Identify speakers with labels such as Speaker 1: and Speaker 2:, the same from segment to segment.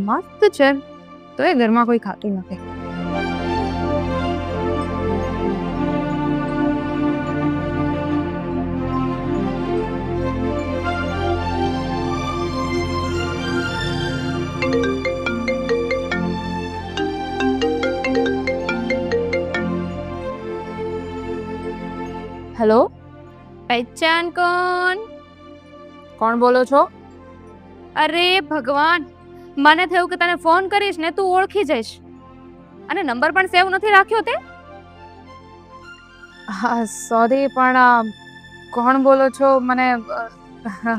Speaker 1: મસ્ત છે તો એ ઘરમાં કોઈ ખાતું નથી. હેલો, પહેચાન કોણ બોલો છો? અરે ભગવાન, મને થયું કે તને ફોન કરીશ ને તું ઓળખી જઈશ, અને નંબર પણ સેવ નથી રાખ્યો તે. હા સોરી, પણ કોણ બોલો છો? મને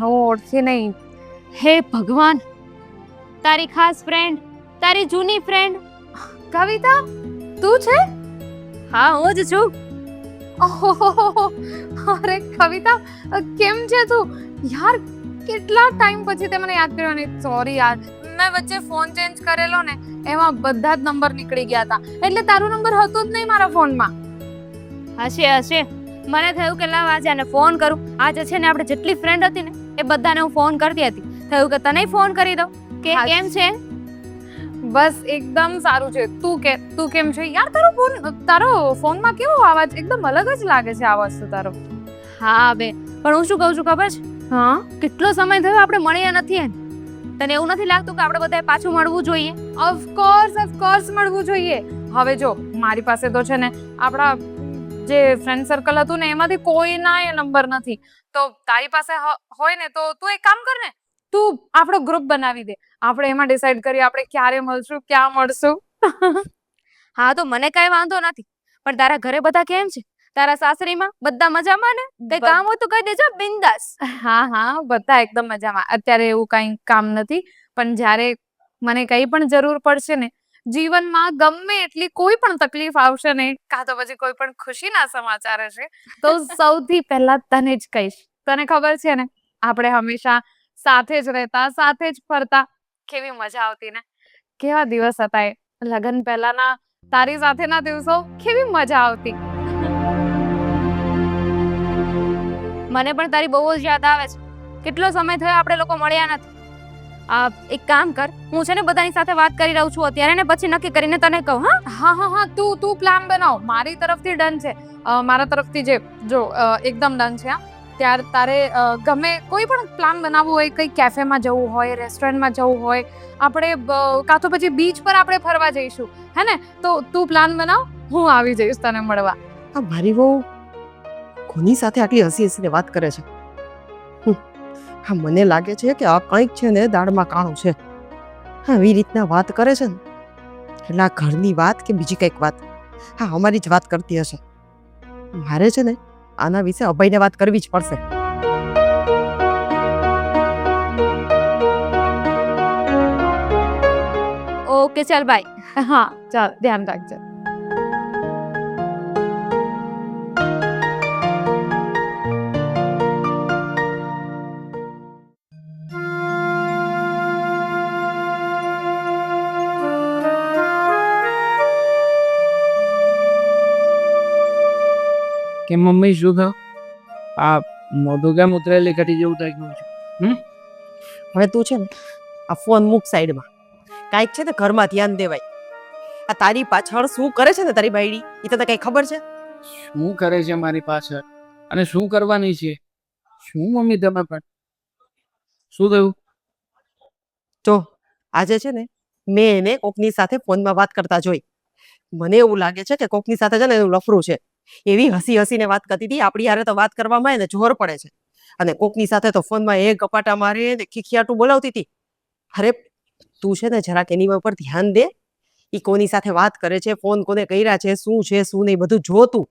Speaker 1: હું ઓળખી નહીં. હે ભગવાન, તારી ખાસ ફ્રેન્ડ, તારી જૂની ફ્રેન્ડ કવિતા, તું છે? હા હું જ છું. ઓહો, અરે કવિતા, કેમ છે તું? યાર કેટલા ટાઈમ પછી તે મને યાદ કર્યો ને. સોરી યાર, મેં વચ્ચે ફોન ચેન્જ કરેલો ને, એમાં બધા જ નંબર નીકળી ગયા હતા, એટલે તારો નંબર હતો જ નહીં મારા ફોનમાં. હશે, મને થયું કે લાવ આજે આને ફોન કરું. આજે છે ને આપણે જેટલી ફ્રેન્ડ હતી ને એ બધાને હું ફોન કરતી હતી, થયું કે તને ફોન કરી દઉં કે કેમ છે. બસ એકદમ સારું છે. તું કેમ છે યાર? તારો ફોનમાં કેવો અવાજ, એકદમ અલગ જ લાગે છે અવાજ તો તારો. હા બે, પણ હું શું કહું છું ખબર છે? હા, કેટલો સમય થયો આપણે મળ્યા નથી. તને એવું નથી લાગતું કે આપણે બધાએ પાછું મળવું જોઈએ? ઓફકોર્સ મળવું જોઈએ. હવે જો મારી પાસે તો છે ને આપણા જે ફ્રેન્ડ સર્કલ હતું ને એમાંથી કોઈના એ નંબર નથી, તો તારી પાસે હોય ને તો તું એક કામ કર ને, તું આપણો ગ્રુપ બનાવી દે. આપણે એમાં ડિસાઈડ કરીએ આપણે ક્યારે મળશું, ક્યાં મળશું. હા તો મને કઈ વાંધો નથી, પણ તારા ઘરે બધા કેમ છે? તારા સાસરીમાં બધા મજામાં ને? કઈ કામ હોય તો કહી દેજો, બિંદાસ. હા બધા એકદમ મજામાં. અત્યારે એવું કઈ કામ નથી, પણ જ્યારે મને કઈ પણ જરૂર પડશે ને, જીવનમાં ગમે એટલી કોઈ પણ તકલીફ આવશે ને, કાં તો પછી કોઈ પણ ખુશીના સમાચાર હશે, તો સૌથી પહેલા તને જ કહીશ. તને ખબર છે ને, આપણે હંમેશા સાથે જ રહેતા, સાથે જ ફરતા, કેવી મજા આવતી ને. કેવા દિવસ હતા એ લગ્ન પહેલાના. તારી સાથેના દિવસો કેવી મજા આવતી. મને પણ તારી બહુ જ યાદ આવે છે. કેટલો સમય થયો આપણે લોકો મળ્યા નથી. એક કામ કર, હું છે ને બધાની સાથે વાત કરી રહું છું અત્યારે, ને પછી નક્કી કરીને તને કહું. હા તું પ્લાન બનાવ. મારી તરફથી ડન છે. મારા તરફથી જો એકદમ ડન છે. ત્યારે તારે ગમે કોઈ પણ પ્લાન બનાવવું હોય, કઈ કેફેમાં જવું હોય, રેસ્ટોરન્ટમાં જવું હોય, આપણે કાં તો પછી બીચ પર આપણે ફરવા જઈશું, હે ને? તો તું પ્લાન બનાવ, હું આવી જઈશ તને મળવા.
Speaker 2: આ મારી બહુ કોની સાથે આટલી હસીને વાત કરે છે? હા, મને લાગે છે કે આ કંઈક છે ને દાળમાં કાણું છે. હા, આવી રીતના વાત કરે છે ને એટલે આ ઘરની વાત કે બીજી કંઈક વાત, હા અમારી જ વાત કરતી હશે. મારે છે ને આના વિશે અભયને વાત કરવી જ પડશે.
Speaker 1: ઓકે ચાલ બાય. હા ચાલ, ધ્યાન રાખજે.
Speaker 3: કે મમ્મી શું થયું? આ મોઢું કેમ ઉતરેલી ઘટી જેવું થઈ ગયું છે?
Speaker 2: હવે તું છે ને આ ફોન મૂક સાઈડમાં, કાંઈક છે ને ઘરમાં ધ્યાન દેવાય. આ તારી પાછળ શું કરે છે ને તારી બાયડી, એ તને કઈ ખબર છે?
Speaker 3: શું કરે છે મારી પાછળ, અને શું કરવાની છે? શું મમ્મી તમે પણ શું થયું?
Speaker 2: જો આજે છે ને મેં એને કોકની સાથે ફોનમાં વાત કરતા જોઈ. મને એવું લાગે છે કે કોકની સાથે છે ને એનું લફરું છે. એવી હસીને વાત કરતી હતી, આપણી હારે તો વાત કરવામાં એને જોર પડે છે, અને કોકની સાથે તો ફોનમાં એક ગપાટા મારે ને ખીખિયાટું બોલાવતી હતી. અરે તું છે ને જરાક એની ઉપર ધ્યાન દે. એ કોની સાથે વાત કરે છે, ફોન કોને કર્યા છે, શું છે શું નહીં, બધું જો તું.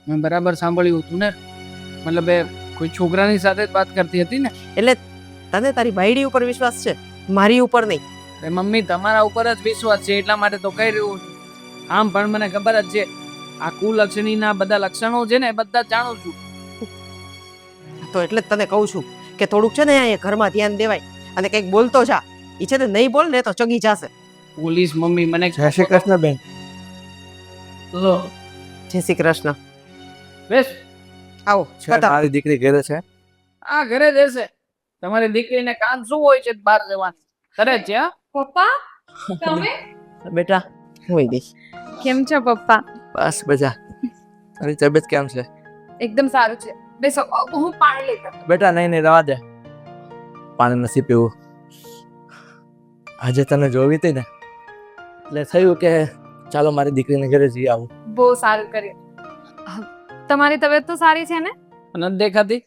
Speaker 3: મેં બરાબર સાંભળ્યું હતું ને, મતલબ એ કોઈ છોકરાની સાથે જ વાત કરતી હતી ને?
Speaker 2: એટલે તને તારી બાયડી ઉપર વિશ્વાસ છે, મારી ઉપર નહીં.
Speaker 3: અરે મમ્મી, તમારા ઉપર જ વિશ્વાસ છે એટલા માટે તો કહી રહ્યું છું. આમ પણ મને ખબર જ છે આ કુલક્ષણીના બધા લક્ષણો છે ને, બધા જાણું છું.
Speaker 2: તો એટલે જ તને કહું છું કે થોડુંક છે ને અહીંયા ઘરમાં ધ્યાન દેવાય, અને કંઈક બોલતો જા. એ છે ને નહીં બોલ ને તો ચગી જશે.
Speaker 3: પોલીસ મમ્મી મને.
Speaker 4: જય શ્રી કૃષ્ણ બેન.
Speaker 3: લો
Speaker 2: જય શ્રી કૃષ્ણ.
Speaker 3: બેસ.
Speaker 2: આવો
Speaker 4: છે મારી દીકરી ઘરે છે?
Speaker 3: આ ઘરે જ હશે. તમારી દીકરીને કામ શું હોય છે બહાર જવાનું? તરત છે હા?
Speaker 1: પપ્પા તમે
Speaker 3: બેટા
Speaker 2: હોય ગઈ.
Speaker 1: કેમ છો પપ્પા?
Speaker 3: બસ મજા. તારી તબિયત કેમ છે?
Speaker 1: એકદમ સારું છે. બેસો, હું પાણી લેતા.
Speaker 3: બેટા નહીં રવા દે, પાણી નથી પીવું. આજે તને જોવી હતી ને એટલે થયું કે ચાલો મારી દીકરીને ઘરે જઈ આવું.
Speaker 1: બહુ સારું કર્યું. તમારી તબિયત તો સારી છે ને?
Speaker 3: નથી દેખાતી?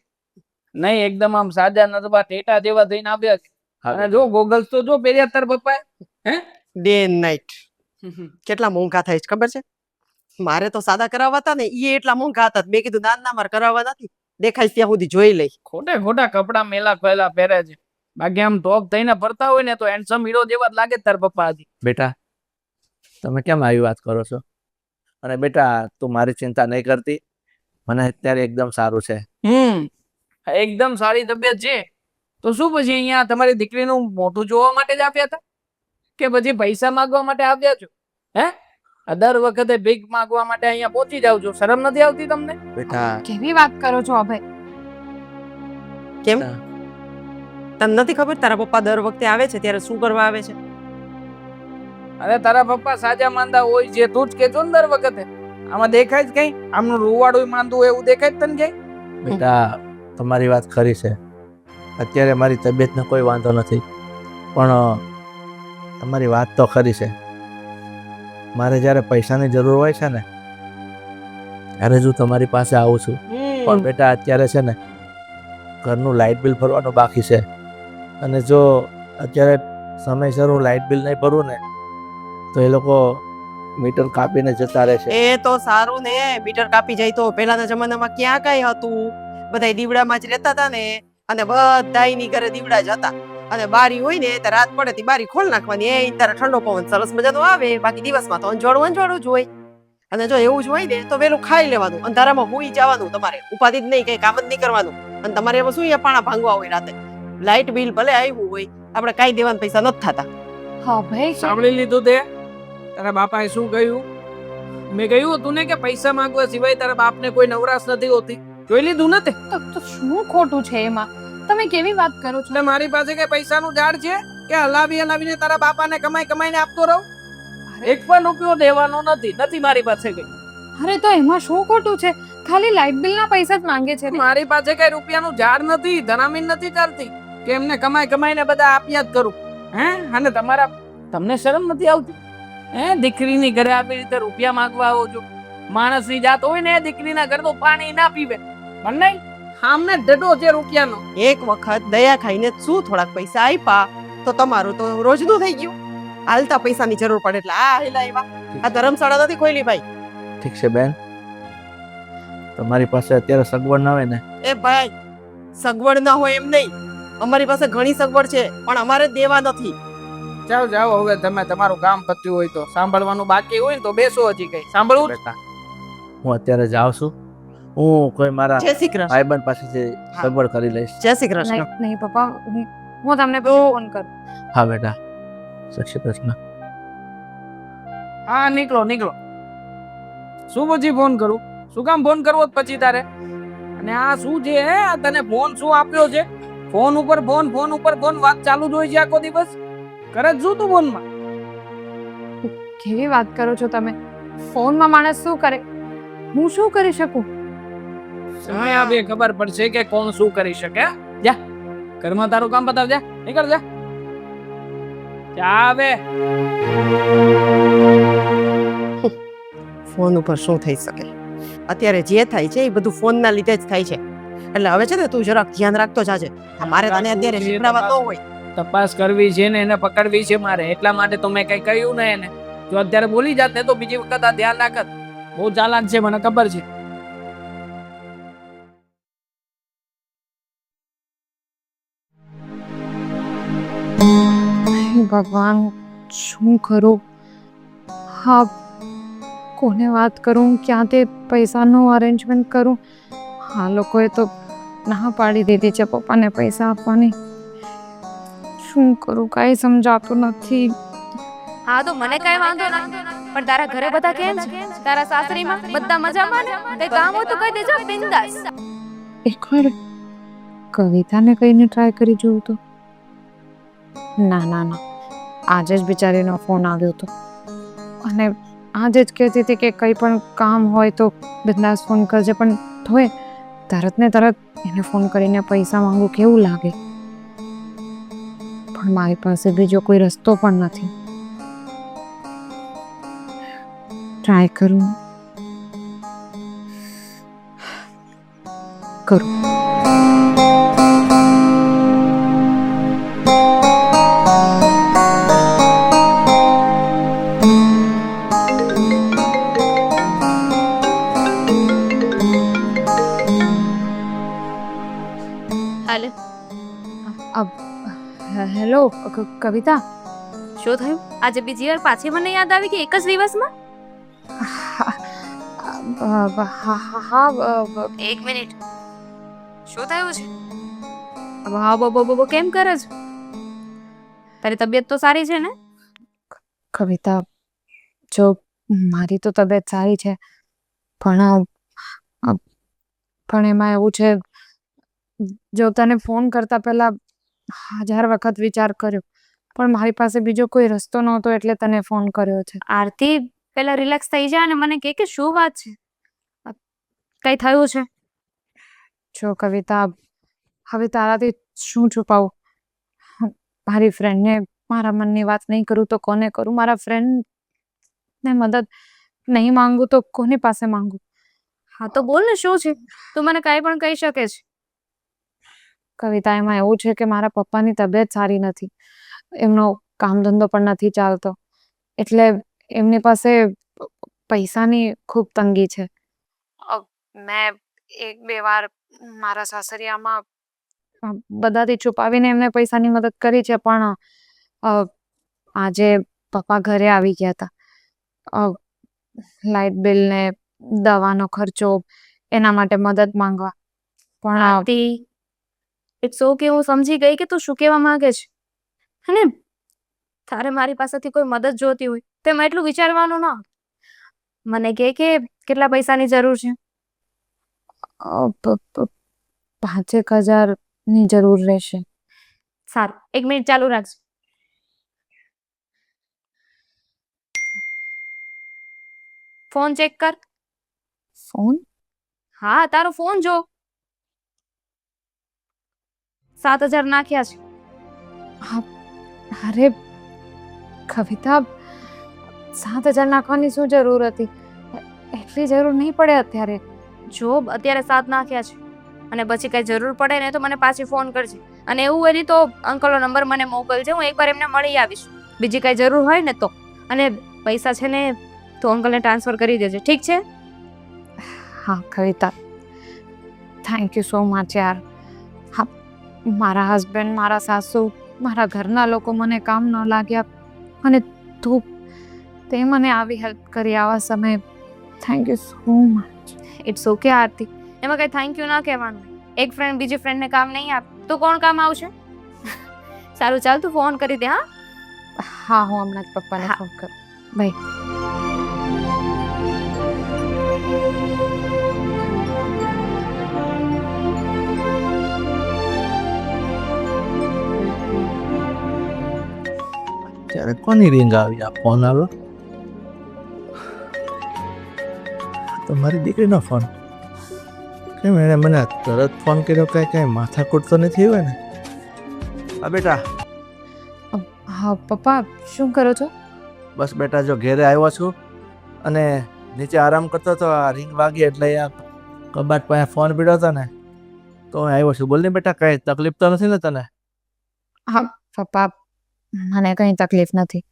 Speaker 3: નહીં, એકદમ આમ સાજા નરબા ટેટા જેવા થઈને આવ્યા છે. અને જો ગોગલ્સ તો જો પહેર્યા તાર પપ્પાએ. હે
Speaker 2: ડે એન્ડ નાઇટ કેટલા મોંઘા થાય છે ખબર છે? મારે તો સાદા કરાવવા હતા ને એ એટલા મોંઘા હતા. મેં કીધું ના મારે કરાવવા નથી, દેખાય ત્યાં સુધી જોઈ લઈ.
Speaker 3: ખોટે ખોટા કપડા મેલા ખોયલા પહેરે છે. બાકી આમ ટોપ થઈને ફરતા હોય ને તો હેન્ડસમ હીરો જેવા જ લાગે તાર પપ્પા હજી. બેટા તમે કેમ આવી વાત કરો છો? અને બેટા તું મારી ચિંતા નહીં કરતી, મને અત્યારે એકદમ સારું છે. એકદમ સારી તબિયત છે. તો શું પછી અહીંયા તમારી દીકરીનું મોઢું જોવા માટે જ આવ્યા હતા કે પછી પૈસા માંગવા માટે આવ્યા છો? હે દર વખતે ભીખ માંગવા માટે અહીંયા પહોંચી જાવ છો, શરમ નથી આવતી તમને? બેટા
Speaker 1: કેવી વાત કરો છો અભય?
Speaker 2: કેમ તને નથી ખબર તારા પપ્પા દર વખતે આવે છે ત્યારે શું કરવા આવે છે?
Speaker 3: અરે તારા પપ્પા સાજા માંદા હોય છે, તું જ કેજો ને દર વખતે. આમાં દેખાય જ કઈ આમનું રૂવાડું માંદું એવું દેખાય જ તને કઈ? બેટા તમારી વાત ખરી છે. અત્યારે મારી તબિયતનો કોઈ વાંધો નથી, પણ તમારી વાત તો ખરી છે. મારે જ્યારે પૈસાની જરૂર હોય છે ને ત્યારે જ હું તમારી પાસે આવું છું. પણ બેટા અત્યારે છે ને ઘરનું લાઇટ બિલ ભરવાનું બાકી છે, અને જો અત્યારે સમયસર હું લાઇટ બિલ નહીં ભરું ને તો એ લોકો મીટર કાપીને જતા રહેશે.
Speaker 2: એ તો સારું ને, મીટર કાપી જાય તો. પહેલાના જમાનામાં ક્યાં કઈ હતું? બધા દીવડામાં જ રહેતા હતા ને, અને બધાયની ઘરે દીવડા જ હતા. અને બારી હોય ને ત્યારે રાત પડે બારી ખોલ નાખવાની, એ તારે ઠંડો પવન સરસ મજાનો આવે. બાકી દિવસમાં તો અંજવાળું જ હોય. અને જો એવું જ હોય ને તો વેલું ખાઈ લેવાનું, અંધારામાં હુઈ જવાનું. તમારે ઉપાધિ જ નહીં, કઈ કામ જ નહીં કરવાનું. અને તમારે એમાં શું અહીંયા પાણા ભાંગવા હોય રાતે? લાઇટ બિલ ભલે આવ્યું હોય, આપણે કાંઈ દેવાના પૈસા નથી થતા.
Speaker 1: હા ભાઈ,
Speaker 3: સાંભળી લીધું તે? તારા બાપાએ શું કહ્યું? મેં કહ્યું હતું ને કે પૈસા માંગવા સિવાય તારા બાપને કોઈ નવરાશ નથી હોતી. જોઈ લીધું ને તે?
Speaker 1: તો શું ખોટું છે એમાં? તમે કેવી વાત કરો છો?
Speaker 3: એટલે મારી પાસે કઈ પૈસાનું ઝાડ છે કે હલાવીને તારા બાપાને કમાઈને આપતો રહું? એક પણ રૂપિયો દેવાનો નથી મારી પાસે કઈ.
Speaker 1: અરે તો એમાં શું ખોટું છે? ખાલી લાઇટ બિલ ના પૈસા જ માંગે છે.
Speaker 3: મારી પાસે કઈ રૂપિયાનું ઝાડ નથી, ધનામીન નથી ચાલતી કે એમને કમાઈને બધા આપ્યા જ કરું. હે અને તમને શરમ નથી આવતી? હે દીકરીની ઘરે આવી રીતે રૂપિયા માંગવા આવો છો? માણસની જાત હોય ને દીકરીના ઘર તો પાણી ના પીવે, પણ નહીં, આમને ડડો છે રૂપિયાનો.
Speaker 2: એક વખત દયા ખાઈને શું થોડાક પૈસા આપ્યા તો તમારું તો રોજનું થઈ ગયું. હાલતા પૈસાની જરૂર પડે એટલે આ હેલા આવ્યા. આ ધર્મશાળા નથી ખોલી ભાઈ.
Speaker 3: ઠીક છે બેન, તમારી પાસે અત્યારે સગવડ ના હોય ને?
Speaker 2: એ ભાઈ, સગવડ ના હોય એમ નહીં, અમારી પાસે ઘણી સગવડ છે, પણ અમારે દેવા નથી.
Speaker 3: જાઓ હવે તમે તમારું કામ પત્યું હોય તો. સાંભળવાનું બાકી હોય ને તો બેસો, હજી કઈ સાંભળવું? હું અત્યારે જાઉં છું. હું કોઈ મારા
Speaker 2: જય શ્રી કૃષ્ણ.
Speaker 3: ભાઈબંધ પાસેથી સગવડ કરી લઈશ.
Speaker 2: જય શ્રી કૃષ્ણ.
Speaker 1: નહીં પપ્પા, હું તમને ફોન કરું.
Speaker 3: હા બેટા, જય શ્રી કૃષ્ણ. હા નીકળો. શું પછી ફોન કરું? શું કામ ફોન કરવો પછી તારે? અને આ શું છે? આ તને ફોન શું આપ્યો છે? ફોન ઉપર ફોન વાત ચાલુ જ હોય છે આખો દિવસ. કરે જ શું તું ફોનમાં?
Speaker 1: કેવી વાત કરો છો તમે? ફોનમાં માણસ શું કરે? હું શું કરી શકું?
Speaker 3: સમય આવે ખબર પડશે કે કોણ શું કરી શકે. જા ઘરમાં તારું કામ બતાવ, જા નીકળ જા. આવે
Speaker 2: ફોન ઉપર શું થઈ શકે? અત્યારે જે થાય છે એ બધું ફોનના લીધે જ થાય છે. એટલે હવે છે ને તું જરાક ધ્યાન રાખતો જાજે. મારે તને અત્યારે શીખડાવા ન હોય.
Speaker 3: તપાસ કરવી છે ને એને પકડવી છે મારે, એટલા માટે તો મેં કઈ કહ્યું ને એને. જો અત્યારે બોલી જાત ને તો બીજી વખત આ ધ્યાન રાખત. બહુ ચાલાક છે, મને ખબર છે.
Speaker 1: ભગવાન, શું કરું? હા, કોને વાત કરું? ક્યાં તે પૈસાનું અરેન્જમેન્ટ કરું? હા, લોકોએ તો ના પાડી દીધી છે પપ્પાને પૈસા આપવાની. શું કરું? કાંઈ સમજાતું નથી.
Speaker 4: હા તો મને કઈ વાંધો નથી, પણ તારા ઘરે બધા કેમ છે? તારા સાસરીમાં બધા મજામાં ને? તે કામ હોય તો કહી દેજો, બિંદાસ.
Speaker 1: એકવાર કવિતાને કહીને ટ્રાય કરી જોઉં તો. ના આજે જ બિચારીનો ફોન આવ્યો હતો અને આજે જ કહેતી હતી કે કંઈ પણ કામ હોય તો બિંદાસ ફોન કરજે, પણ તોય તરત ને તરત એને ફોન કરીને પૈસા માંગુ કેવું લાગે. પણ મારી પાસે બીજો કોઈ રસ્તો પણ નથી. ટ્રાય કરું.
Speaker 4: હાલે
Speaker 1: હેલો કવિતા.
Speaker 4: શું થયું? આજે બીજી વાર પાછી મને યાદ આવી કે એક જ દિવસમાં?
Speaker 1: હા,
Speaker 4: એક મિનિટ. શું થયું છે? હા બો કેમ કરે છે? તારી તબિયત તો સારી છે ને?
Speaker 1: કવિતા, જો મારી તો તબિયત સારી છે, પણ એમાં એવું છે, જો તને ફોન કરતા પહેલા 1000 વખત વિચાર કર્યો, પણ મારી પાસે બીજો કોઈ રસ્તો નહોતો એટલે તને ફોન કર્યો છે.
Speaker 4: આરતી, પેલા રિલેક્સ થઈ જા અને મને કે શું વાત છે? કઈ થયું છે?
Speaker 1: જો કવિતા, હવે તારાથી શું છુપાવું? મારી ફ્રેન્ડને મારા મનની વાત નહીં કરું તો કોને કરું? મારા ફ્રેન્ડને મદદ નહીં માંગુ તો કોની પાસે માંગુ?
Speaker 4: હા તો બોલ ને, શું છે? તું મને કઈ પણ કહી શકે છે.
Speaker 1: કવિતા, એમાં એવું છે કે મારા પપ્પાની તબિયત સારી નથી, એમનો કામ ધંધો પણ નથી ચાલતો, એટલે એમની પાસે પૈસાની ખૂબ તંગી છે. મેં 1-2 વાર મારા સાસરિયામાં બધાથી છુપાવીને એમને પૈસાની મદદ કરી છે, પણ આજે પપ્પા ઘરે આવી ગયા હતા, લાઇટ બિલ ને દવાનો ખર્ચો, એના માટે મદદ માંગવા. પણ
Speaker 4: આરતી, ઇટ્સ ઓકે, હું સમજી ગઈ કે તું શું કહેવા માંગે છે. અને તારે મારી પાસેથી કોઈ મદદ જોતી હોય તો એમાં એટલું વિચારવાનું ના. મને કે કેટલા પૈસાની જરૂર છે?
Speaker 1: 5-1 હજારની જરૂર રહેશે.
Speaker 4: સારું, 1 મિનિટ ચાલુ રાખજો. ફોન ચેક કર.
Speaker 1: ફોન?
Speaker 4: હા, તારો ફોન જો. 7,000 નાખ્યા છે.
Speaker 1: અરે કવિતા, 7,000 નાખવાની શું જરૂર હતી? એટલી જરૂર નહીં પડે અત્યારે.
Speaker 4: જો અત્યારે 7 નાખ્યા છે અને પછી કઈ જરૂર પડે ને તો મને પાછી ફોન કરજે. અને એવું હોય તો અંકલનો નંબર મને મોકલજે, હું એકવાર એમને મળી આવીશ. બીજી કઈ જરૂર હોય ને તો. અને પૈસા છે ને તો અંકલને ટ્રાન્સફર કરી દેજે, ઠીક છે?
Speaker 1: હા કવિતા, થેન્ક યુ સો મચ યાર. હા, મારા હસબન્ડ, મારા સાસુ, મારા ઘરના લોકો મને કામ ન લાગ્યા અને તે મને આવી હેલ્પ કરી આવા સમયે. Thank you so much.
Speaker 4: It's okay Aarti, એમાં કઈ થેન્ક યુ ના કહેવાનું. એક ફ્રેન્ડ બીજી ફ્રેન્ડને કામ નહીં આપે તો કોણ કામ આવશે? સારું, ચાલ તું ફોન કરી દે.
Speaker 1: હા, હું હમણાં જ પપ્પાને ફોન કરું. બાય.
Speaker 3: ત્યારે કોની રિંગ આવી? આ ફોન આવ્યો તો મારી દીકરીનો ફોન. કેમ એને મને તરત ફોન કર્યો? કઈ માથાકૂટ તો નથી હોય ને? હા બેટા.
Speaker 1: હા પપ્પા, શું કરો છો?
Speaker 3: બસ બેટા, જો ઘેરે આવ્યો છું અને નીચે આરામ કરતો હતો. આ રિંગ વાગી એટલે આ કબાટ પાસે ફોન પીડ્યો હતો ને તો હું આવ્યો છું. બોલ ને બેટા, કઈ તકલીફ તો નથી ને તને?
Speaker 1: હા પપ્પા, મને કંઈ તકલીફ નથી.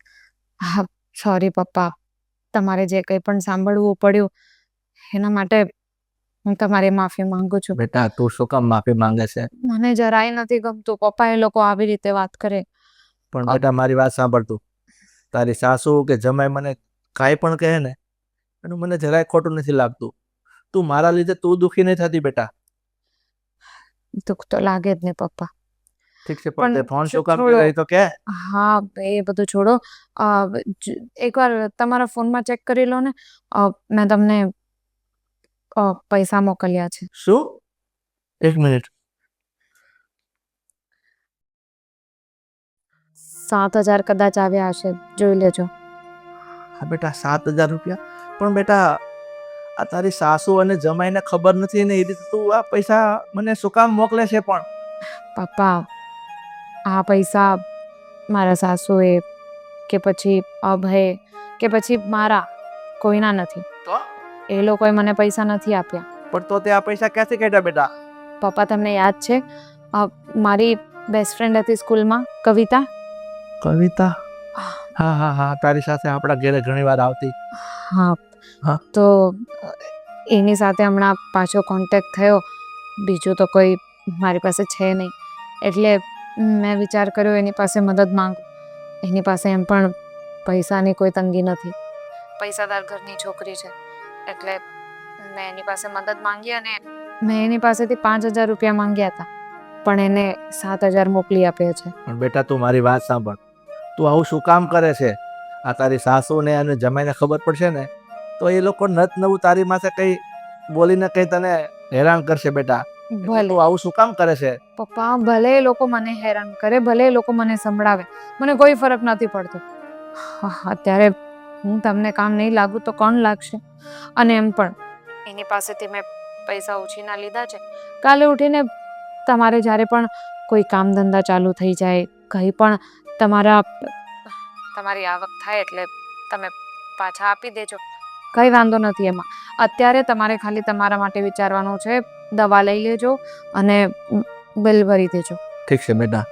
Speaker 1: હા સોરી પપ્પા, તમારે જે કંઈ પણ સાંભળવું પડ્યું એના માટે હું તમારી માફી માંગુ છું.
Speaker 3: બેટા, તું શું કામ માફી માંગે છે?
Speaker 1: મને જરાય નથી ગમતું પપ્પા એ લોકો આવી રીતે વાત કરે.
Speaker 3: પણ બેટા, મારી વાત સાંભળતું. તારી સાસુ કે જમાઈ મને કાંઈ પણ કહે ને એનું મને જરાય ખોટું નથી લાગતું. તું મારા લીધે તું દુઃખી નહીં થતી બેટા.
Speaker 1: દુઃખ તો લાગે જ ને પપ્પા.
Speaker 3: ઠીક છે, પણ તે ફોન શું કામ
Speaker 1: છોડો.
Speaker 3: કર્યો એ તો કે.
Speaker 1: હા, એ બધું છોડો. એકવાર તમારા ફોનમાં ચેક કરી લો ને. મેં તમને પૈસા મોકલ્યા છે.
Speaker 3: શું? 1 મિનિટ.
Speaker 1: 7,000 કદાચ આવ્યા હશે, જોઈ લેજો.
Speaker 3: હા બેટા, 7,000 રૂપિયા. પણ બેટા, આ તારી સાસુ અને જમાઈને ખબર નથી ને એ રીતે તું આ પૈસા મને શું કામ મોકલે છે? પણ
Speaker 1: પપ્પા, આ પૈસા મારા સાસુએ કે પછી અભય કે પછી મારા કોઈના નથી.
Speaker 3: તો
Speaker 1: એ લોકોએ મને પૈસા નથી આપ્યા.
Speaker 3: પણ તો તે આ પૈસા ક્યાંથી કાઢ્યા બેટા?
Speaker 1: પપ્પા, તમને યાદ છે મારી બેસ્ટ ફ્રેન્ડ હતી સ્કૂલમાં, કવિતા?
Speaker 3: કવિતા? હા હા હા, તારી સાથે આપણા ઘરે ઘણી વાર આવતી.
Speaker 1: હા.
Speaker 3: હા.
Speaker 1: તો એની સાથે હમણાં પાછો કોન્ટેક્ટ થયો. બીજું તો કોઈ મારી પાસે છે નહીં, એટલે મેં વિચાર કર્યો એની પાસે મદદ માંગુ. એની પાસે એમ પણ પૈસાની કોઈ તંગી નથી, પૈસાદાર ઘરની છોકરી છે, એટલે મેં એની પાસે મદદ માંગી અને મેં એની પાસેથી 5,000 રૂપિયા માંગ્યા હતા, પણ એને 7,000 મોકલી આપ્યા છે.
Speaker 3: પણ બેટા, તું મારી વાત સાંભળ. તું આવું શું કામ કરે છે? આ તારી સાસુને અને જમાઈને ખબર પડશે ને તો એ લોકો નત નવું તારી માથે કંઈ બોલીને કંઈ તને હેરાન કરશે બેટા. એટલે
Speaker 1: ભલે
Speaker 3: તું આવું શું કામ કરે છે?
Speaker 1: પપ્પા, ભલે એ લોકો મને હેરાન કરે, ભલે એ લોકો મને સંભળાવે, મને કોઈ ફરક નથી પડતો. અત્યારે હું તમને કામ નહીં લાગુ તો કોણ લાગશે? અને એમ પણ એની પાસેથી મેં પૈસા ઉછીના લીધા છે. કાલે ઉઠીને તમારે જ્યારે પણ કોઈ કામ ધંધા ચાલુ થઈ જાય, કંઈ પણ તમારી આવક થાય એટલે તમે પાછા આપી દેજો, કંઈ વાંધો નથી એમાં. અત્યારે તમારે ખાલી તમારા માટે વિચારવાનું છે. દવા લઈ લેજો અને બિલ ભરી દેજો.
Speaker 3: ઠીક છે બેટા,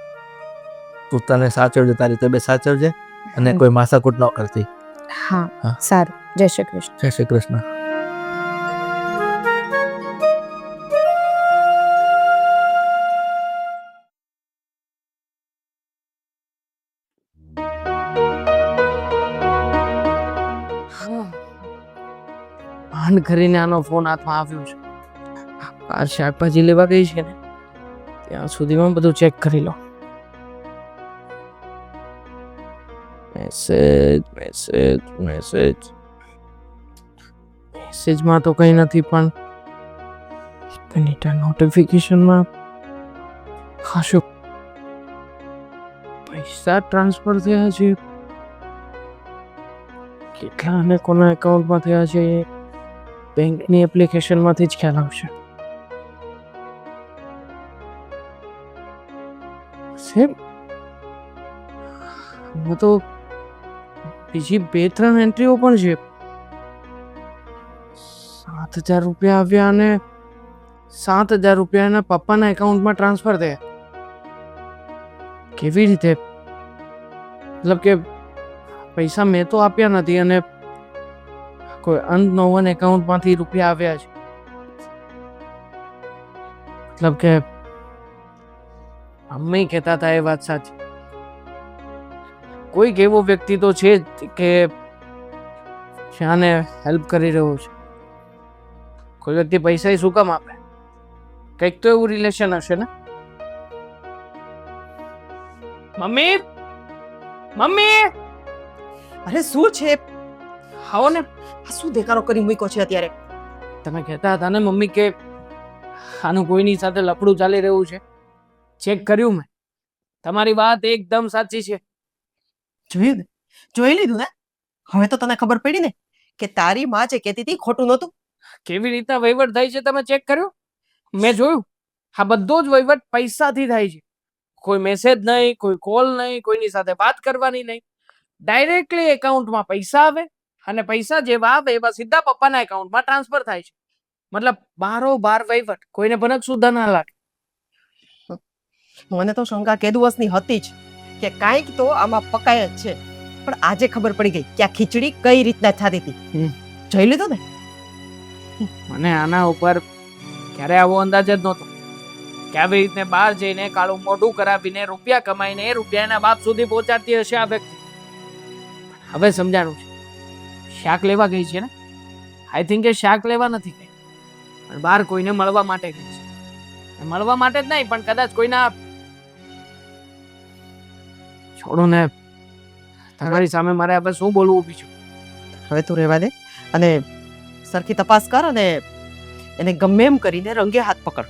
Speaker 3: તું તને સાચવજે, તારી તબિયત સાચવજે અને કોઈ માથાકૂટ ન કરતી.
Speaker 1: હા,
Speaker 3: હા.
Speaker 1: સારું. જય શ્રી કૃષ્ણ.
Speaker 3: જય શ્રી કૃષ્ણ.
Speaker 5: ભાન કરીને આનો ફોન હાથમાં આવ્યો છે. આ શાકભાજી લેવા ગઈ છે ને, ત્યાં સુધીમાં બધું ચેક કરી લો. મેસેજ મેસેજ મેસેજ મેસેજમાં તો કંઈ નથી, પણ નોટિફિકેશનમાં ખાસું પૈસા ટ્રાન્સફર થયા છે. કેટલા અને કોના એકાઉન્ટમાં થયા છે એ બેંકની એપ્લિકેશનમાંથી જ ખ્યાલ આવશે. સેમ તો બીજી 2-3 એન્ટ્રીઓ પણ છે. 7,000 રૂપિયા આવ્યા અને 7,000 રૂપિયા એના પપ્પાના એકાઉન્ટમાં ટ્રાન્સફર થયા. કેવી રીતે? મતલબ કે પૈસા મેં તો આપ્યા નથી અને કોઈ અનનોન એકાઉન્ટમાંથી રૂપિયા આવ્યા છે. મતલબ કે મમ્મી કહેતા હતા એ વાત સાચી. કોઈક એવો વ્યક્તિ તો છે જ કે શાને હેલ્પ કરી રહ્યો છે. કોઈ વ્યક્તિ પૈસા શું કામ આપે? કંઈક તો એવું રિલેશન હશે ને. મમ્મી, મમ્મી,
Speaker 2: અરે શું છે?
Speaker 5: આવો ને.
Speaker 2: આ શું દેખાડો કરી મૂક્યો છે અત્યારે?
Speaker 5: તમે કહેતા હતા ને મમ્મી કે આનું કોઈની સાથે લફડું ચાલી રહ્યું છે. ચેક કર્યું મેં. તમારી વાત એકદમ સાચી છે.
Speaker 2: જોયું ને? જોઈ લીધું ને? હવે તો તને ખબર પડી ને કે તારી માં જે કહેતી હતી ખોટું નહોતું.
Speaker 5: કેવી રીતના વહીવટ થાય છે તમે ચેક કર્યું? મેં જોયું. આ બધો જ વહીવટ પૈસાથી થાય છે. કોઈ મેસેજ નહીં, કોઈ કોલ નહીં, કોઈની સાથે વાત કરવાની નહીં. ડાયરેક્ટલી એકાઉન્ટમાં પૈસા આવે અને પૈસા જેવા આવે એવા સીધા પપ્પાના એકાઉન્ટમાં ટ્રાન્સફર થાય છે. મતલબ બારોબાર વહીવટ, કોઈને ભનક સુદ્ધા ના લાગે.
Speaker 2: મને તો શંકા કેદુવસની હતી જ કે કાંઈક તો આમાં પકાય જ છે. પણ આજે ખબર પડી ગઈ કે આ ખીચડી કઈ રીતના થતી હતી. જોઈ લીધું ને?
Speaker 5: મને આના ઉપર ક્યારે આવો અંદાજ જ નહોતો કે આવી રીતને બહાર જઈને કાળું મોઢું કરાવીને રૂપિયા કમાઈને એ રૂપિયા એના બાપ સુધી પહોંચાડતી હશે આ વ્યક્તિ. હવે સમજાણું છે. શાક લેવા ગઈ છે ને? આઈ થિંક એ શાક લેવા નથી ગઈ, પણ બહાર કોઈને મળવા માટે ગઈ છે. મળવા માટે જ નહીં, પણ કદાચ કોઈના છોડો ને. તમારી સામે મારે હવે શું બોલવું બીજું?
Speaker 2: હવે તું રહેવા દે અને સરખી તપાસ કર અને એને ગમે એમ કરીને રંગે હાથ પકડ.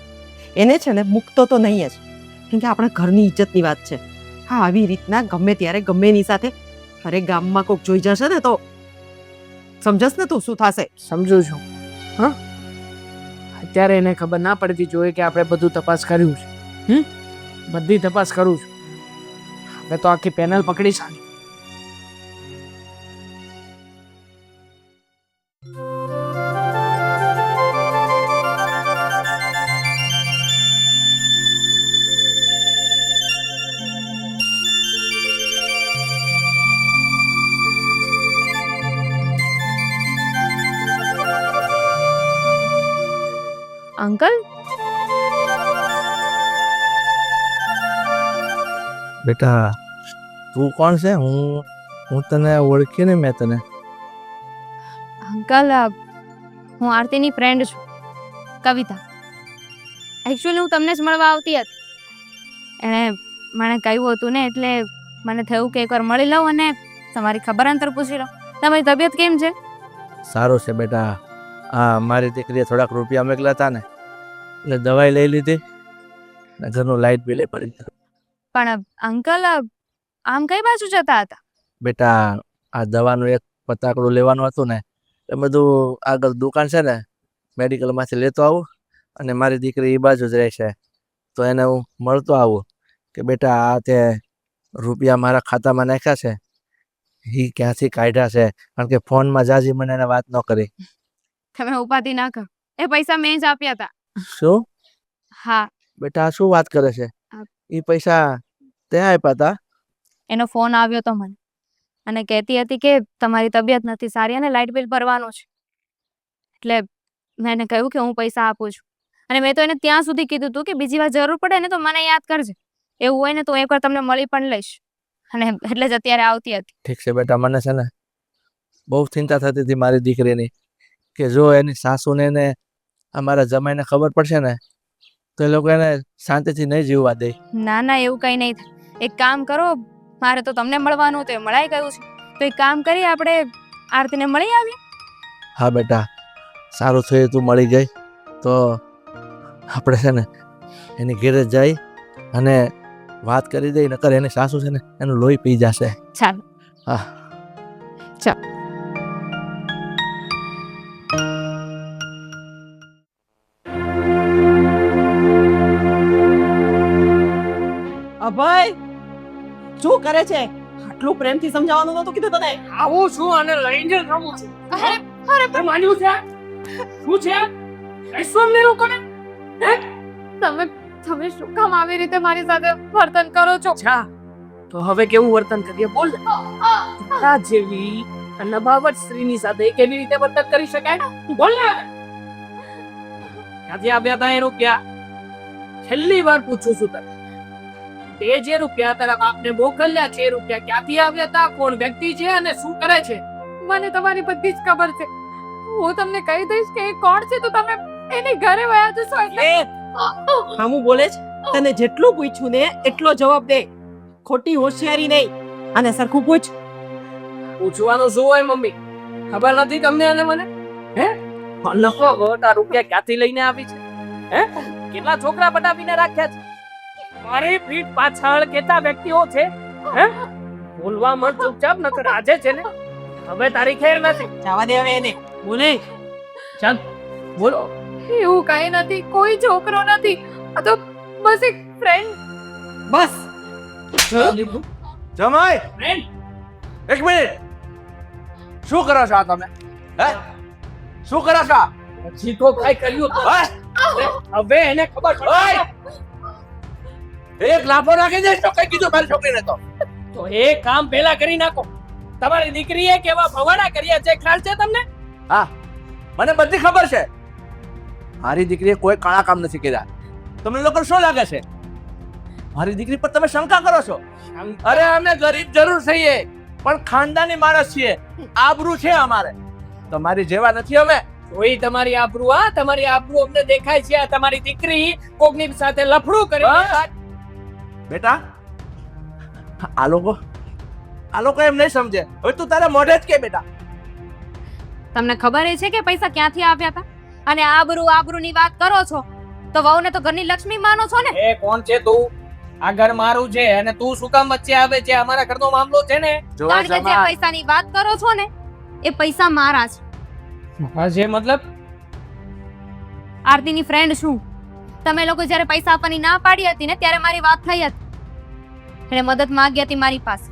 Speaker 2: એને છે ને મૂકતો તો નહીં જ, કેમ કે આપણા ઘરની ઇજ્જતની વાત છે. હા આવી રીતના ગમે ત્યારે ગમે એની સાથે અરે ગામમાં કોક જોઈ જશે ને તો સમજસ ને તું શું થશે?
Speaker 5: સમજુ છું. હા, અત્યારે એને ખબર ના પડવી જોઈએ કે આપણે બધું તપાસ કર્યું છે. બધી તપાસ કરું છું. હવે તો આખી પેનલ પકડી સારી.
Speaker 4: અંકલ,
Speaker 3: બેટા તું કોણ છે? હું તને ઓળખી ને મેં તને.
Speaker 4: અંકલ હું આરતીની ફ્રેન્ડ છું, કવિતા. એકચ્યુઅલી હું તમને જ મળવા આવતી હતી. એણે મને કહ્યું હતું ને, એટલે મને થયું કે એકવાર મળી લઉં અને તમારી ખબર અંતર પૂછી લઉં. તમારી તબિયત કેમ છે?
Speaker 3: સારું છે બેટા. હા, મારી દીકરીએ થોડાક રૂપિયા મોકલ્યા હતા ને એટલે દવાઈ લઈ લીધી ને ઘરનું લાઇટ બિલ ભરી દીધું.
Speaker 4: પણ અંકલ આમ કઈ બાજુ જતા હતા?
Speaker 3: બેટા આ દવાનું એક પતાકડું લેવાનું હતું ને એ બધું આગળ દુકાન છે ને મેડિકલમાંથી લેતો આવું અને મારી દીકરી એ બાજુ જ રહેશે તો એને હું મળતો આવું કે બેટા આ તે રૂપિયા મારા ખાતામાં નાખ્યા છે એ ક્યાંથી કાઢ્યા છે, કારણ કે ફોનમાં જાજી મને એને વાત ન કરી.
Speaker 4: તમે ઉપાધિ ના કરો, એ પૈસા મેં જ આપ્યા હતા.
Speaker 3: શું
Speaker 4: હા,
Speaker 3: બેટા શું વાત કરે છે? એ પૈસા તે આપ્યા હતા?
Speaker 4: એનો ફોન આવ્યો તો મને અને કહેતી હતી કે તમારી તબિયત નથી સારી અને લાઇટ બિલ ભરવાનું છે. એટલે મેં એને કહ્યું કે હું પૈસા આપું છું અને મેં તો એને ત્યાં સુધી કીધું હતું કે બીજી વાર જરૂર પડે ને તો મને યાદ કરજે. એવું હોય ને તો એકવાર તમને મળી પણ લઈશ. અને એટલે જ અત્યારે આવતી હતી.
Speaker 3: ઠીક છે બેટા, મને છે ને બહુ ચિંતા થતી હતી મારી દીકરીની કે જો એની સાસુને ને અમારા જમાઈને ખબર પડશે ને તો એ લોકો એને શાંતિથી નહીં જીવવા દે.
Speaker 4: ના ના, એવું કંઈ નહીં થાય. એક કામ કરો, મારે તો તમને મળવાનું હતું, એ મળાઈ ગયું છે. તો એક કામ કરીએ, આપણે આરતીને મળી આવીએ.
Speaker 3: હા બેટા, સારું થયું તું મળી ગઈ. તો આપણે છે ને એની ઘેરે જઈ અને વાત કરી દઈ, નકર એની સાસુ છે ને એનું લોહી પી જશે.
Speaker 4: ચાલો.
Speaker 3: હા.
Speaker 2: અભય શું કરે છે? આટલું પ્રેમથી સમજાવવાનું નતું કીધું તને?
Speaker 5: આવું છું અને લઈને જ રમું છું.
Speaker 4: અરે
Speaker 5: તે માન્યું છે? શું છે? કઈશું અમને લોકોને?
Speaker 4: તમે શું કામ આવી રીતે મારી સાથે વર્તન કરો છો?
Speaker 5: અચ્છા, તો હવે કેવું વર્તન કરીએ બોલ. તારા જેવી નભાવટ સ્ત્રીની સાથે કેવી રીતે વર્તન કરી શકાય બોલ ને. ક્યાંથી આવ્યા હતા એ રૂપિયા? છેલ્લી વાર પૂછું છું તને. તે જે રૂપિયા તારા બાપને મોકલ્યા છે એ રૂપિયા ક્યાંથી આવ્યા હતા, કોણ વ્યક્તિ છે અને શું કરે છે?
Speaker 4: મને તમારી બધી જ ખબર છે. હું તમને કહી દઈશ કે એ કોણ છે તો તમે એની ઘરે વયા જશો. એટલે
Speaker 2: હામું બોલે છે? તને જેટલું પૂછ્યું ને એટલો જવાબ દે, ખોટી હોશિયારી નહીં. અને સરખું પૂછ.
Speaker 5: પૂછવાનું શું હોય મમ્મી? ખબર નથી તમને અને મને? હે લખો આ રૂપિયા ક્યાંથી લઈને આવી છે? હે કેટલા છોકરા પટાવીને રાખ્યા છે? મારી પીઠ પાછળ કેટલા વ્યક્તિઓ છે? હે બોલવા મત, ચૂપચાપ નકર આજે છે ને હવે તારી ખેર નથી.
Speaker 2: જવા દે હવે એને.
Speaker 5: બોલે ચાલ બોલો.
Speaker 4: એવું કઈ નથી, કોઈ છોકરો નથી. આ તો બસ એક ફ્રેન્ડ.
Speaker 2: બસ
Speaker 3: જમાઈ
Speaker 5: ફ્રેન્ડ
Speaker 3: એક મિનિટ, શું કરો છો આ તમે? હે શું કરો છો?
Speaker 5: પછી તો કઈ કર્યું તો. હવે એને ખબર પડે
Speaker 3: એક લાફો નાખી દઈશ તો કઈ કીધું મારી છોકરીને તો.
Speaker 5: તો એ કામ પહેલા કરી નાખો. તમારી દીકરીએ કેવા ભવાડા કર્યા છે ખ્યાલ છે તમને?
Speaker 3: હા, મને બધી ખબર છે. મારી દીકરીએ કોઈ કાળા કામ નથી કર્યા. તમને લોકો શું લાગે છે મારી દીકરી પર તમે શંકા કરો છો? અરે અમે ગરીબ જરૂર છીએ પણ ખાનદાની માણસ છીએ, આબરૂ છે અમારે. તમારી જેવા નથી અમે.
Speaker 5: કોઈ તમારી આબરૂ, આ તમારી આબરૂ અમને દેખાય છે. આ તમારી દીકરી કોકની સાથે લફડું કરે.
Speaker 3: બેટા આ લોકો એમ નહીં સમજે. હવે તું તારા મોઢે જ કે બેટા.
Speaker 4: તમને ખબર છે કે પૈસા ક્યાંથી આવ્યા હતા? અને આબરૂની વાત કરો છો તો વહુને તો ઘરની લક્ષ્મી માનો છો ને?
Speaker 5: એ કોણ છે તું? આ ઘર મારું છે અને તું શું કામ વચ્ચે આવે છે? અમારા ઘરનો મામલો છે ને.
Speaker 4: કારણ કે જે પૈસાની વાત કરો છો ને એ પૈસા મારા છે.
Speaker 5: હા, જે મતલબ
Speaker 4: આરતીની ફ્રેન્ડ છું. તમે લોકો જ્યારે પૈસા આપવાની ના પાડી હતી ને ત્યારે મારી વાત થઈ હતી. એને મદદ માંગી હતી મારી પાસે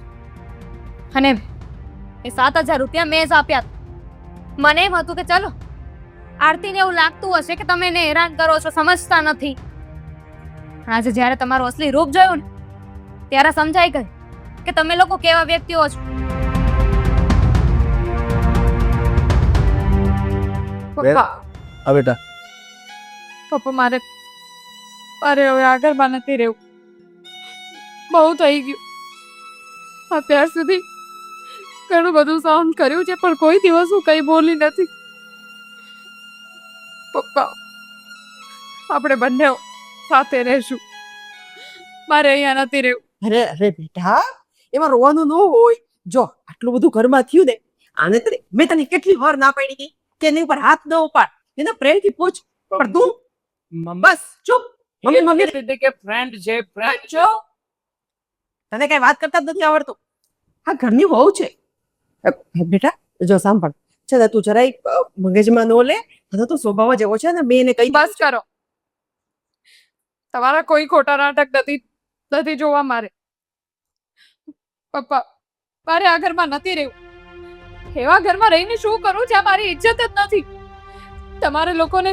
Speaker 4: અને એ 7,000 રૂપિયા મેં જ આપ્યા હતા. મને એમ હતું કે ચલો આરતીને એવું લાગતું હશે કે તમે એને હેરાન કરો છો, સમજતા નથી. પણ આજે જ્યારે તમારું અસલી રૂપ જોયું ને ત્યારે સમજાઈ ગયું કે તમે લોકો કેવા વ્યક્તિઓ છો.
Speaker 1: પપ્પા
Speaker 3: હા બેટા,
Speaker 1: પપ્પા મારે હવે આગળમાં નથી રહેવું. બહુ થઈ ગયું. અત્યાર સુધી ઘણું બધું સહન કર્યું છે પણ કોઈ દિવસ હું કઈ બોલી નથી. પપ્પા આપણે બંને સાથે રહેશું. મારે અહીંયા નથી રહેવું.
Speaker 2: અરે બેટા, એમાં રોવાનું ન હોય. જો આટલું બધું ઘરમાં થયું ને, આને તને મેં તને કેટલી વાર ના પાડી હતી કે એની ઉપર હાથ ન ઉપાડ, એને પ્રેમથી પૂછ. પણ તું બસ ચૂપ. મમ્મી મમ્મી
Speaker 5: કે ફ્રેન્ડ છે, ફ્રેન્ડ છો.
Speaker 2: તને કઈ વાત કરતા જ નથી આવડતું. આ ઘરની વહુ છે. બેટા જો સાંભળ, છે ને તું જરાય મગજમાં ન લે. અને તું સ્વભાવ જેવો છે ને, મેં એને કઈ
Speaker 1: બસ કરો. તમારા કોઈ ખોટા નાટક નથી જોવા મારે. પપ્પા મારે આ ઘરમાં નથી રહેવું. એવા ઘરમાં રહીને શું કરું જ્યાં મારી ઇજ્જત જ નથી. તમારે લોકોને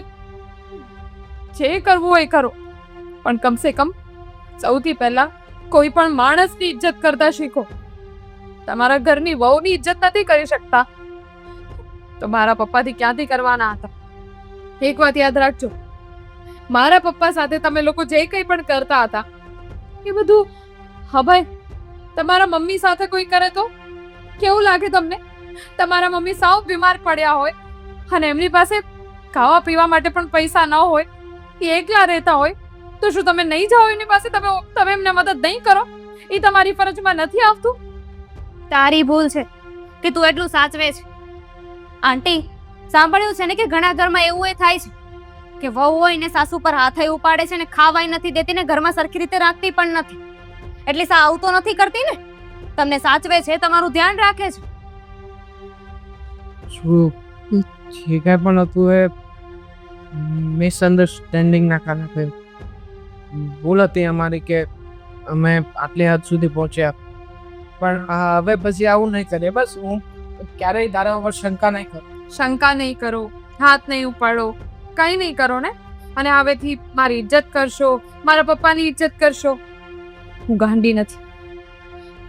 Speaker 1: જે કરવું હોય કરો, પણ કમસે કમ સૌથી પહેલા કોઈ પણ માણસની ઇજ્જત કરતા શીખો. તમારા ઘરની વહુની ઇજ્જત નથી કરી શકતા તો મારા પપ્પાથી ક્યાંથી કરવાના હતા? એક વાત યાદ રાખજો, મારા પપ્પા સાથે તમે લોકો જે કંઈ પણ કરતા હતા એ બધું હવે તમારા મમ્મી સાથે કોઈ કરે તો કેવું લાગે તમને? તમારા મમ્મી સાવ બીમાર પડ્યા હોય અને એમની પાસે ખાવા પીવા માટે પણ પૈસા ન હોય, એ એકલા રહેતા હોય તો શું તમે નહીં જાઓ એની પાસે? તમે એમને મદદ નહીં કરો? એ તમારી ફરજમાં નથી આવતું?
Speaker 4: તારી ભૂલ છે કે તું એટલું સાચવે છે. આંટી, સાંભળ્યું છે ને કે ઘણા ઘરમાં એવું એ થાય છે કે વહુ હોય ને સાસુ પર હાથ ઉપાડે છે ને ખાવાય નથી દેતી ને ઘરમાં સરખી રીતે રાખતી પણ નથી. એટલે આવું તો નથી કરતી ને? તમને સાચવે છે, તમારું ધ્યાન રાખે છે.
Speaker 5: શું જે કાંઈ પણ હતું એ મિસઅન્ડરસ્ટેન્ડિંગના કારણે થયું. ભૂલ હતી અમારી કે અમે આટલી હદ સુધી પહોંચ્યા. પણ હવે પછી આવું નહીં કરીએ. બસ હું ક્યારેય તારા ઉપર શંકા નહીં કરું.
Speaker 1: શંકા નહીં કરો, હાથ નહીં ઉપાડો, કંઈ નહીં કરો ને. અને હવેથી મારી ઇજ્જત કરશો, મારા પપ્પાની ઇજ્જત કરશો. હું ગાંડી નથી.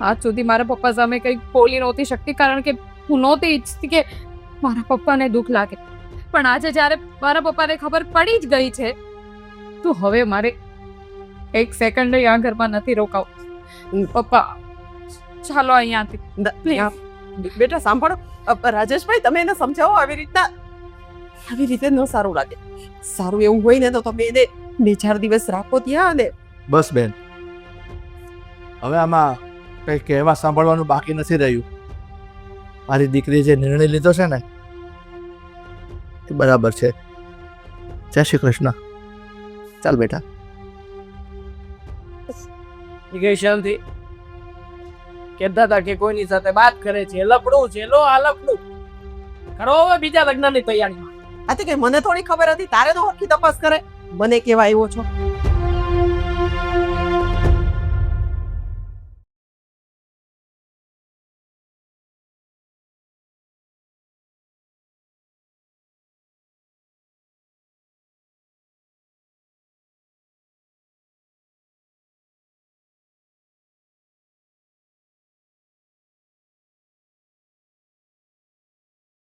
Speaker 1: આજ સુધી મારા પપ્પા સામે કંઈ બોલી નહોતી શકતી કારણ કે હું નહોતી ઈચ્છતી કે મારા પપ્પાને દુઃખ લાગે. પણ આજે જ્યારે મારા પપ્પાને ખબર પડી જ ગઈ છે તો હવે મારે એક સેકન્ડ આ ઘરમાં નથી રોકાવું. પપ્પા ચાલો અહીંયાથી પ્લીઝ.
Speaker 2: બેટા સાંભળો, રાજેશભાઈ તમે એને સમજાવો. આવી રીતે ન સારું લાગે. સારું એવું હોય ને તો તમે એને 2-4 દિવસ રાખો ત્યાં. અને
Speaker 3: બસ બેન, હવે આમાં કઈ કહેવા સાંભળવાનું બાકી નથી રહ્યું. મારી દીકરીએ જે નિર્ણય લીધો છે ને એ બરાબર છે. જય શ્રી કૃષ્ણ. ચાલ બેટા.
Speaker 5: ગઈ શાંતિ કહેતા હતા કે કોઈની સાથે વાત કરે છે, લફડું છે. લો આ લફડું કરો હવે બીજા લગ્નની તૈયારીમાં.
Speaker 2: આ તો કે મને થોડી ખબર હતી, તારે તો હરખી તપાસ કરે. મને કેવા આવ્યો છો?